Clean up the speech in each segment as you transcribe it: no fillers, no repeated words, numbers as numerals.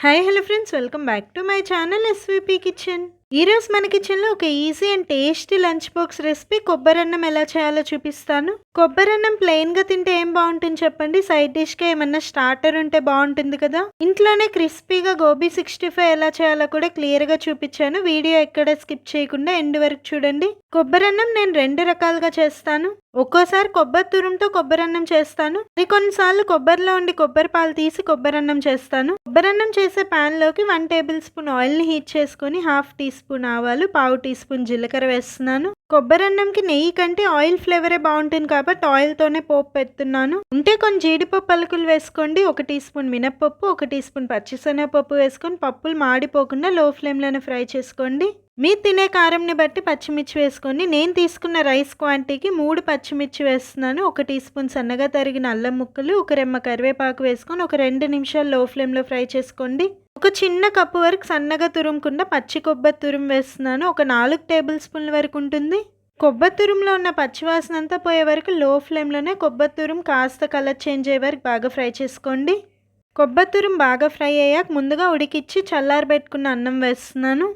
Hi hello friends, welcome back to my channel SVP kitchen. ఈరోజు మన కిచెన్లో ఒక easy and tasty lunch box recipe కొబ్బరన్నం ఎలా చేయాలో చూపిస్తాను. కొబ్బరన్నం ప్లెయిన్గా తింటే ఏం బాగుంటుంది చెప్పండి? సైడ్ డిష్గా ఏమన్నా స్టార్టర్ ఉంటే బాగుంటుంది కదా. ఇంట్లోనే క్రిస్పీగా గోబీ 65 ఎలా చేయాలో కూడా క్లియర్గా చూపించాను. వీడియో ఎక్కడ స్కిప్ చేయకుండా ఎండ్ వరకు చూడండి. కొబ్బరన్నం నేను 2 రకాలుగా చేస్తాను. ఒక్కోసారి కొబ్బరి తురుముతో కొబ్బరన్నం చేస్తాను. కొన్నిసార్లు కొబ్బరిలో ఉండి కొబ్బరి పాలు తీసి కొబ్బరన్నం చేస్తాను. కొబ్బరన్నం చేసే ప్యాన్లోకి 1 టేబుల్ స్పూన్ ఆయిల్ని హీట్ చేసుకొని 1/2 టీ స్పూన్ ఆవాలు, 1/4 టీ స్పూన్ జీలకర్ర వేస్తున్నాను. కొబ్బరన్నంకి నెయ్యి కంటే ఆయిల్ ఫ్లేవరే బాగుంటుంది కాబట్టి ఆయిల్తోనే పోపు పెడుతున్నాను. ఉంటే కొన్ని జీడిపప్పు పలుకులు వేసుకోండి. 1 టీ స్పూన్ మినప్పప్పు, 1 టీ స్పూన్ పచ్చిశనగపప్పు వేసుకొని పప్పులు మాడిపోకుండా లో ఫ్లేమ్లోనే ఫ్రై చేసుకోండి. మీరు తినే కారంని బట్టి పచ్చిమిర్చి వేసుకొని, నేను తీసుకున్న రైస్ క్వాంటిటీకి 3 పచ్చిమిర్చి వేస్తున్నాను. 1 టీ స్పూన్ సన్నగా తరిగిన అల్లం ముక్కలు, 1 రెమ్మ కరివేపాకు వేసుకొని ఒక 2 నిమిషాలు లో ఫ్లేమ్లో ఫ్రై చేసుకోండి. ఒక చిన్న కప్పు వరకు సన్నగా తురుముకున్న పచ్చి కొబ్బరి తురుము వేస్తున్నాను. ఒక 4 టేబుల్ స్పూన్ల వరకు ఉంటుంది. కొబ్బరి తురుములో ఉన్న పచ్చివాసన అంతా పోయే వరకు లో ఫ్లేమ్లోనే కొబ్బరి తురుము కాస్త కలర్ చేంజ్ అయ్యే వరకు బాగా ఫ్రై చేసుకోండి. కొబ్బరి తురుము బాగా ఫ్రై అయ్యాక ముందుగా ఉడికిచ్చి చల్లారబెట్టుకున్న అన్నం వేస్తున్నాను.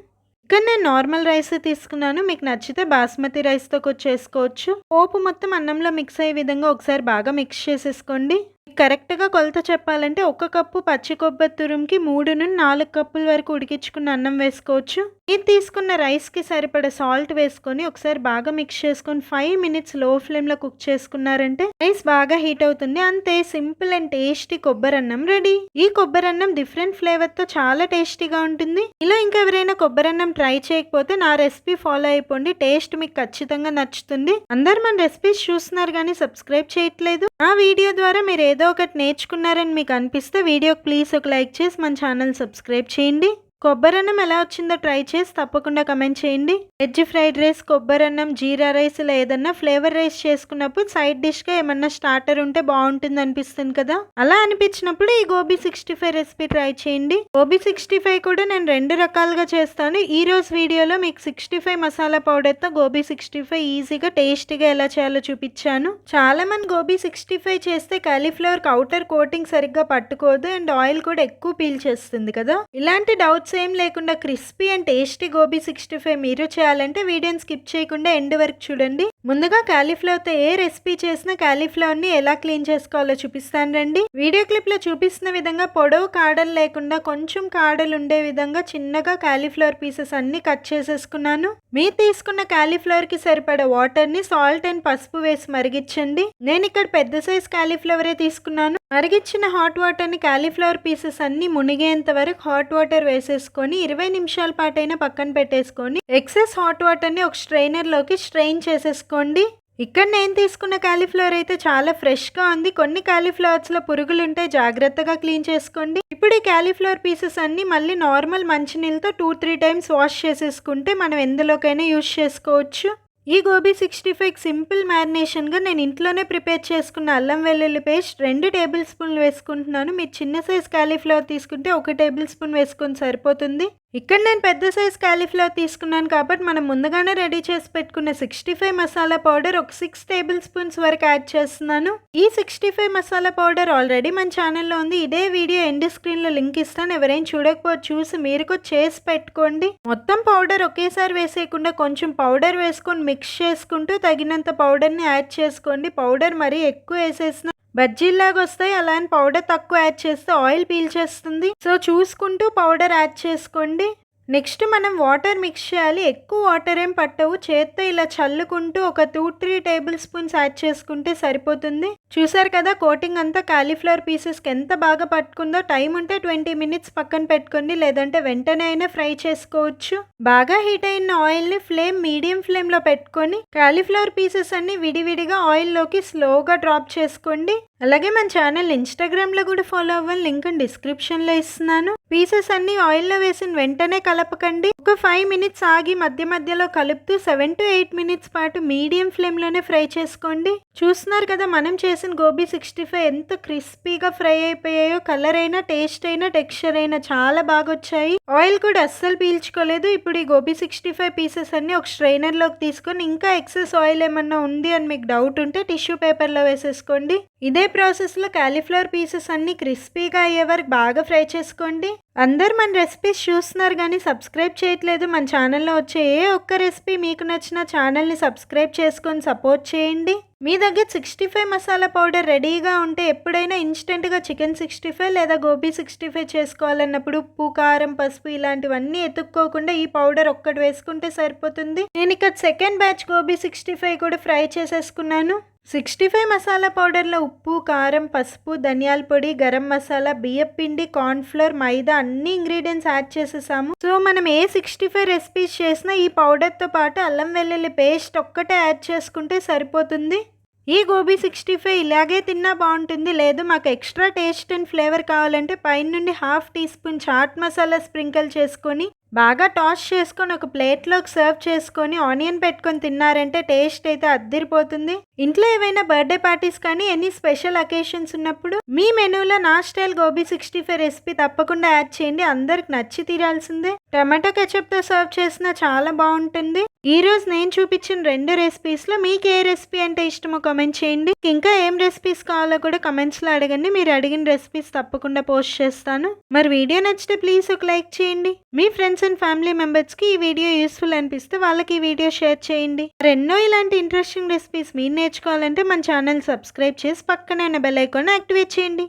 ఇక్కడ నేను నార్మల్ రైస్ తీసుకున్నాను. మీకు నచ్చితే బాస్మతి రైస్తో కూడా చేసుకోవచ్చు. పోపు మొత్తం అన్నంలో మిక్స్ అయ్యే విధంగా ఒకసారి బాగా మిక్స్ చేసేసుకోండి. కరెక్ట్గా కొలత చెప్పాలంటే 1 కప్పు పచ్చి కొబ్బరి తురుముకి 3 నుండి 4 కప్పుల వరకు ఉడికించుకున్న అన్నం వేసుకోవచ్చు. ఇది తీసుకున్న రైస్కి సరిపడా సాల్ట్ వేసుకొని ఒకసారి బాగా మిక్స్ చేసుకొని 5 మినిట్స్ లో ఫ్లేమ్లో కుక్ చేసుకున్నారంటే రైస్ బాగా హీట్ అవుతుంది. అంతే, సింపుల్ అండ్ టేస్టీ కొబ్బరన్నం రెడీ. ఈ కొబ్బరన్నం డిఫరెంట్ ఫ్లేవర్తో చాలా టేస్టీగా ఉంటుంది. ఇలా ఇంకెవరైనా కొబ్బరన్నం ట్రై చేయకపోతే నా రెసిపీ ఫాలో అయిపోండి. టేస్ట్ మీకు ఖచ్చితంగా నచ్చుతుంది. అందరు మన రెసిపీస్ చూస్తున్నారు కానీ సబ్స్క్రైబ్ చేయట్లేదు. ఆ వీడియో ద్వారా మీరు ఏదో ఒకటి నేర్చుకున్నారని మీకు అనిపిస్తే వీడియోకి ప్లీజ్ ఒక లైక్ చేసి మన ఛానల్ సబ్స్క్రైబ్ చేయండి. కొబ్బరన్నం ఎలా వచ్చిందో ట్రై చేసి తప్పకుండా కమెంట్ చేయండి. వెజ్ ఫ్రైడ్ రైస్, కొబ్బరన్నం, జీరా రైస్ ఇలా ఏదన్నా ఫ్లేవర్ రైస్ చేసుకున్నప్పుడు సైడ్ డిష్గా ఏమన్నా స్టార్టర్ ఉంటే బాగుంటుంది అనిపిస్తుంది కదా. అలా అనిపించినప్పుడు ఈ గోబీ 65 రెసిపీ ట్రై చేయండి. గోబీ 65 కూడా నేను 2 రకాలుగా చేస్తాను. ఈ రోజు వీడియోలో మీకు 65 మసాలా పౌడర్తో గోబీ 65 ఈజీగా టేస్టీగా ఎలా చేయాలో చూపించాను. చాలా మంది గోబీ 65 చేస్తే కాలీఫ్లవర్కి అవుటర్ కోటింగ్ సరిగ్గా పట్టుకోదు అండ్ ఆయిల్ కూడా ఎక్కువ పీల్చేస్తుంది కదా. ఇలాంటి డౌట్స్ ఏం లేకుండా క్రిస్పీ అండ్ టేస్టీ గోబీ 65 మీరు చేయాలంటే వీడియోని స్కిప్ చేయకుండా ఎండ్ వరకు చూడండి. ముందుగా కాలీఫ్లవర్తో ఏ రెసిపీ చేసినా కాలీఫ్లవర్ని ఎలా క్లీన్ చేసుకోవాలో చూపిస్తాను రండి. వీడియో క్లిప్లో చూపిస్తున్న విధంగా పొడవు కాడలు లేకుండా కొంచెం కాడలు ఉండే విధంగా చిన్నగా కాలీఫ్లవర్ పీసెస్ అన్ని కట్ చేసేసుకున్నాను. మీరు తీసుకున్న కాలీఫ్లవర్కి సరిపడా వాటర్ని సాల్ట్ అండ్ పసుపు వేసి మరిగించండి. నేను ఇక్కడ పెద్ద సైజ్ కాలీఫ్లవరే తీసుకున్నాను. మరిగించిన హాట్ వాటర్ని కాలీఫ్లవర్ పీసెస్ అన్ని మునిగేంత వరకు హాట్ వాటర్ వేసేసుకొని 20 నిమిషాల పాటైనా పక్కన పెట్టేసుకొని ఎక్సెస్ హాట్ వాటర్ని ఒక స్ట్రైనర్లోకి స్ట్రెయిన్ చేసేసుకోండి. ఇక్కడ నేను తీసుకున్న కాలీఫ్లవర్ అయితే చాలా ఫ్రెష్గా ఉంది. కొన్ని కాలీఫ్లవర్స్లో పురుగులు ఉంటే జాగ్రత్తగా క్లీన్ చేసుకోండి. ఇప్పుడు ఈ కాలీఫ్లవర్ పీసెస్ అన్ని మళ్ళీ నార్మల్ మంచినీళ్ళతో 2-3 టైమ్స్ వాష్ చేసేసుకుంటే మనం ఎందులోకైనా యూజ్ చేసుకోవచ్చు. ఈ గోబీ 65 సింపుల్ మ్యారినేషన్గా నేను ఇంట్లోనే ప్రిపేర్ చేసుకున్న అల్లం వెల్లుల్లి పేస్ట్ 2 టేబుల్ స్పూన్లు వేసుకుంటున్నాను. మీరు చిన్న సైజ్ కాలీఫ్లవర్ తీసుకుంటే 1 టేబుల్ స్పూన్ వేసుకొని సరిపోతుంది. ఇక్కడ నేను పెద్ద సైజ్ కాలీఫ్లవర్ తీసుకున్నాను కాబట్టి మనం ముందుగానే రెడీ చేసి పెట్టుకున్న 65 మసాలా పౌడర్ ఒక 6 టేబుల్ స్పూన్స్ వరకు యాడ్ చేస్తున్నాను. ఈ 65 మసాలా పౌడర్ ఆల్రెడీ మన ఛానల్లో ఉంది. ఇదే వీడియో ఎండ్ స్క్రీన్లో లింక్ ఇస్తాను. ఎవరైనా చూడకపోతే చూసి మీరు కూడా చేసి పెట్టుకోండి. మొత్తం పౌడర్ ఒకేసారి వేసేయకుండా కొంచెం పౌడర్ వేసుకొని మిక్స్ చేసుకుంటూ తగినంత పౌడర్ని యాడ్ చేసుకోండి. పౌడర్ మరీ ఎక్కువ వేసేసిన బజ్జీల్లాగా వస్తాయి. అలా అని పౌడర్ తక్కువ యాడ్ చేస్తే ఆయిల్ పీల్చేస్తుంది. సో చూసుకుంటూ పౌడర్ యాడ్ చేసుకోండి. నెక్స్ట్ మనం వాటర్ మిక్స్ చేయాలి. ఎక్కువ వాటర్ ఏం పట్టవు. చేత్తో ఇలా చల్లుకుంటూ ఒక 2-3 టేబుల్ స్పూన్స్ యాడ్ చేసుకుంటే సరిపోతుంది. చూసారు కదా కోటింగ్ అంతా కాలీఫ్లవర్ పీసెస్కి ఎంత బాగా పట్టుకుందో. టైం ఉంటే 20 మినిట్స్ పక్కన పెట్టుకోండి, లేదంటే వెంటనే అయినా ఫ్రై చేసుకోవచ్చు. బాగా హీట్ అయిన ఆయిల్ని ఫ్లేమ్ మీడియం ఫ్లేమ్లో పెట్టుకొని కాలీఫ్లవర్ పీసెస్ అన్ని విడివిడిగా ఆయిల్లోకి స్లోగా డ్రాప్ చేసుకోండి. అలాగే మన ఛానల్ ఇన్స్టాగ్రామ్లో కూడా ఫాలో అవ్వాలి. లింక్ డిస్క్రిప్షన్లో ఇస్తున్నాను. పీసెస్ అన్ని ఆయిల్లో వేసిన వెంటనే కలపకండి. ఒక 5 మినిట్స్ ఆగి మధ్య మధ్యలో కలుపుతూ 7-8 మినిట్స్ పాటు మీడియం ఫ్లేమ్లోనే ఫ్రై చేసుకోండి. చూస్తున్నారు కదా మనం చేసే చేసిన గోబీ 65 ఎంత క్రిస్పీగా ఫ్రై అయిపోయాయో. కలర్ అయినా, టేస్ట్ అయినా, టెక్స్చర్ అయినా చాలా బాగా వచ్చాయి. ఆయిల్ కూడా అస్సలు పీల్చుకోలేదు. ఇప్పుడు ఈ గోబీ 65 పీసెస్ అన్ని ఒక స్ట్రైనర్ లోకి తీసుకొని, ఇంకా ఎక్సెస్ ఆయిల్ ఏమన్నా ఉంది అని మీకు డౌట్ ఉంటే టిష్యూ పేపర్ లో వేసేసుకోండి. ఇదే ప్రాసెస్ లో కాలీఫ్లవర్ పీసెస్ అన్ని క్రిస్పీగా అయ్యే వరకు బాగా ఫ్రై చేసుకోండి. అందరు మన రెసిపీస్ చూస్తున్నారు కానీ సబ్స్క్రైబ్ చేయట్లేదు. మన ఛానల్లో వచ్చే ఏ ఒక్క రెసిపీ మీకు నచ్చిన ఛానల్ని సబ్స్క్రైబ్ చేసుకొని సపోర్ట్ చేయండి. మీ దగ్గర 65 మసాలా పౌడర్ రెడీగా ఉంటే ఎప్పుడైనా ఇన్స్టెంట్గా చికెన్ 65 లేదా గోబీ 65 చేసుకోవాలన్నప్పుడు ఉప్పు, కారం, పసుపు ఇలాంటివన్నీ ఎత్తుక్కోకుండా ఈ పౌడర్ ఒక్కటి వేసుకుంటే సరిపోతుంది. నేను ఇక్కడ సెకండ్ బ్యాచ్ గోబీ 65 కూడా ఫ్రై చేసేసుకున్నాను. 65 మసాలా పౌడర్లో ఉప్పు, కారం, పసుపు, ధనియాల పొడి, గరం మసాలా, బియ్యం పిండి, కార్న్ఫ్లోర్, మైదా అన్ని ఇంగ్రీడియంట్స్ యాడ్ చేసేసాము. సో మనం ఏ 65 రెసిపీస్ చేసినా ఈ పౌడర్తో పాటు అల్లం వెల్లుల్లి పేస్ట్ ఒక్కటే యాడ్ చేసుకుంటే సరిపోతుంది. ఈ గోబీ 65 ఇలాగే తిన్నా బాగుంటుంది. లేదు మాకు ఎక్స్ట్రా టేస్ట్ అండ్ ఫ్లేవర్ కావాలంటే పైన నుండి 1/2 tea chaat masala sprinkle చేసుకొని బాగా టాస్ చేసుకొని ఒక ప్లేట్లోకి సర్వ్ చేసుకొని ఆనియన్ పెట్టుకొని తిన్నారంటే టేస్ట్ అయితే అద్దిరిపోతుంది. ఇంట్లో ఏవైనా బర్త్డే పార్టీస్ కానీ ఎనీ స్పెషల్ అకేషన్స్ ఉన్నప్పుడు మీ మెనూలో నా స్టైల్ గోబీ 65 రెసిపీ తప్పకుండా యాడ్ చేయండి. అందరికి నచ్చి తీరాల్సిందే. టమాటో కెచప్తో సర్వ్ చేసినా చాలా బాగుంటుంది. ఈ రోజు నేను చూపించిన 2 రెసిపీస్లో మీకు ఏ రెసిపీ అంటే ఇష్టమో కామెంట్ చేయండి. ఇంకా ఏం రెసిపీస్ కావాలో కూడా కమెంట్స్లో అడగండి. మీరు అడిగిన రెసిపీస్ తప్పకుండా పోస్ట్ చేస్తాను. మరి వీడియో నచ్చితే ప్లీజ్ ఒక లైక్ చేయండి. మీ ఫ్రెండ్స్ అండ్ ఫ్యామిలీ మెంబర్స్కి ఈ వీడియో యూస్ఫుల్ అనిపిస్తే వాళ్ళకి ఈ వీడియో షేర్ చేయండి. ఎన్నో ఇలాంటి ఇంట్రెస్టింగ్ రెసిపీస్ మీరు నేర్చుకోవాలంటే మన ఛానల్ సబ్స్క్రైబ్ చేసి పక్కనే ఉన్న బెల్ ఐకాన్ యాక్టివేట్ చేయండి.